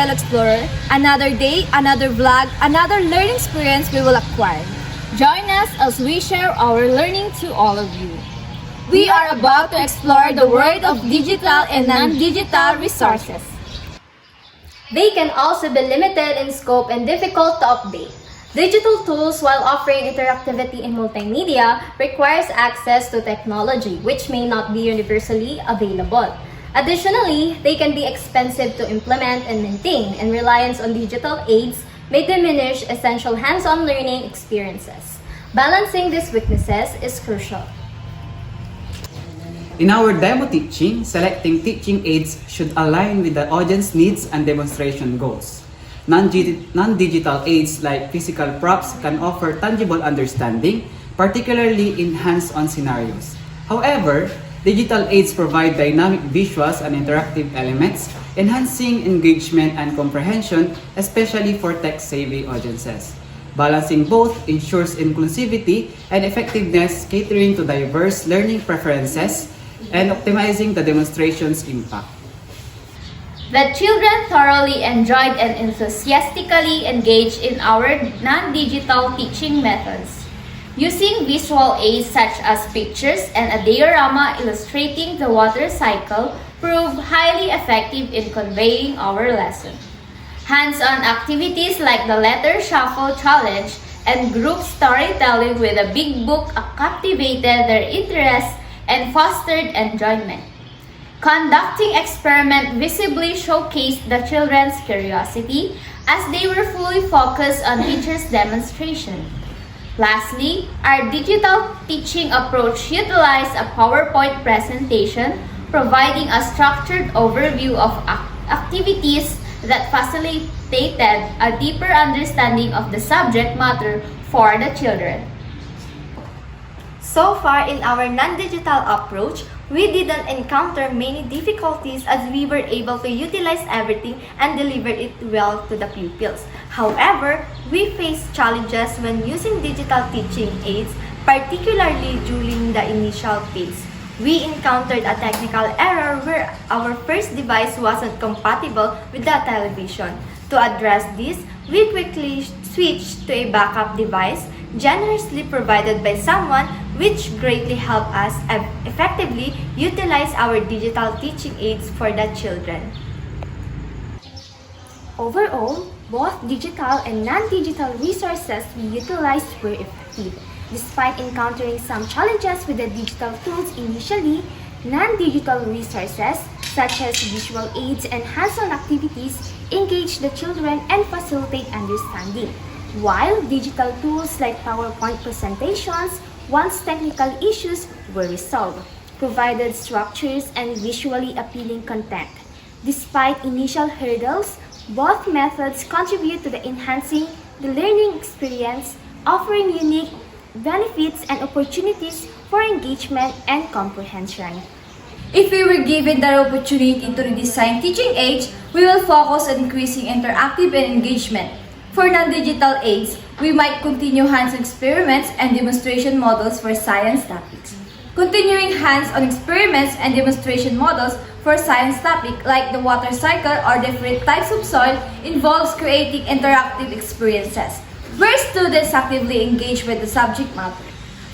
Digital Explorer. Another day, another vlog, another learning experience we will acquire. Join us as we share our learning to all of you. We are about to explore the world of digital and non-digital resources. They can also be limited in scope and difficult to update. Digital tools, while offering interactivity in multimedia, requires access to technology, which may not be universally available. Additionally, they can be expensive to implement and maintain, and reliance on digital aids may diminish essential hands-on learning experiences. Balancing these weaknesses is crucial. In our demo teaching, selecting teaching aids should align with the audience needs and demonstration goals. Non-digital aids like physical props can offer tangible understanding, particularly in hands-on scenarios. However, digital aids provide dynamic visuals and interactive elements, enhancing engagement and comprehension, especially for tech-savvy audiences. Balancing both ensures inclusivity and effectiveness, catering to diverse learning preferences and optimizing the demonstration's impact. The children thoroughly enjoyed and enthusiastically engaged in our non-digital teaching methods. Using visual aids such as pictures and a diorama illustrating the water cycle proved highly effective in conveying our lesson. Hands-on activities like the letter shuffle challenge and group storytelling with a big book captivated their interest and fostered enjoyment. Conducting experiment visibly showcased the children's curiosity as they were fully focused on teacher's demonstration. Lastly, our digital teaching approach utilized a PowerPoint presentation, providing a structured overview of activities that facilitated a deeper understanding of the subject matter for the children. So far in our non-digital approach, we didn't encounter many difficulties as we were able to utilize everything and deliver it well to the pupils. However, we faced challenges when using digital teaching aids, particularly during the initial phase. We encountered a technical error where our first device wasn't compatible with the television. To address this, we quickly switched to a backup device generously provided by someone, which greatly helped us effectively utilize our digital teaching aids for the children. Overall, both digital and non-digital resources we utilized were effective. Despite encountering some challenges with the digital tools initially, non-digital resources such as visual aids and hands-on activities engage the children and facilitate understanding, while digital tools like PowerPoint presentations, once technical issues were resolved, provided structures and visually appealing content. Despite initial hurdles, both methods contribute to the enhancing the learning experience, offering unique benefits and opportunities for engagement and comprehension. If we were given the opportunity to redesign teaching aids, we will focus on increasing interactive and engagement. For non-digital aids, we might continue hands-on experiments and demonstration models for science topics. Continuing hands-on experiments and demonstration models for science topics like the water cycle or different types of soil involves creating interactive experiences where students actively engage with the subject matter.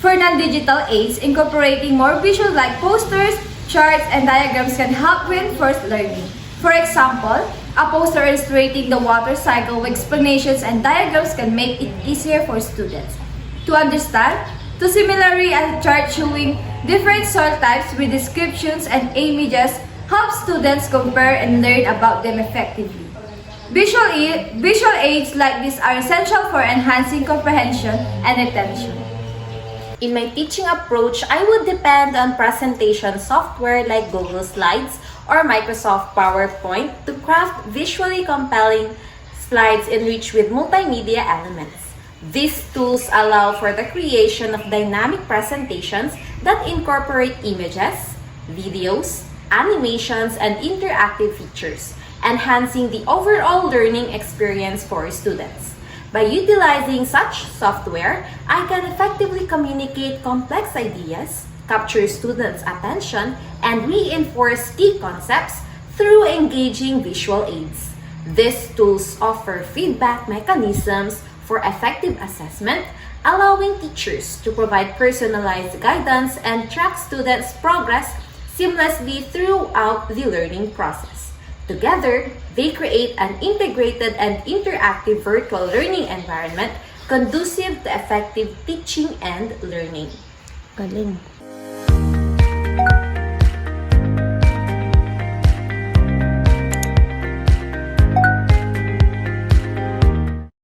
For non-digital aids, incorporating more visual like posters, charts, and diagrams can help reinforce learning. For example, a poster illustrating the water cycle with explanations and diagrams can make it easier for students to understand. To similarly, a chart showing different soil types with descriptions and images helps students compare and learn about them effectively. Visual aids like this are essential for enhancing comprehension and retention. In my teaching approach, I would depend on presentation software like Google Slides or Microsoft PowerPoint to craft visually compelling slides enriched with multimedia elements. These tools allow for the creation of dynamic presentations that incorporate images, videos, animations, and interactive features, enhancing the overall learning experience for students. By utilizing such software, I can effectively communicate complex ideas, capture students' attention, and reinforce key concepts through engaging visual aids. These tools offer feedback mechanisms for effective assessment, allowing teachers to provide personalized guidance and track students' progress seamlessly throughout the learning process. Together, they create an integrated and interactive virtual learning environment conducive to effective teaching and learning. Galing.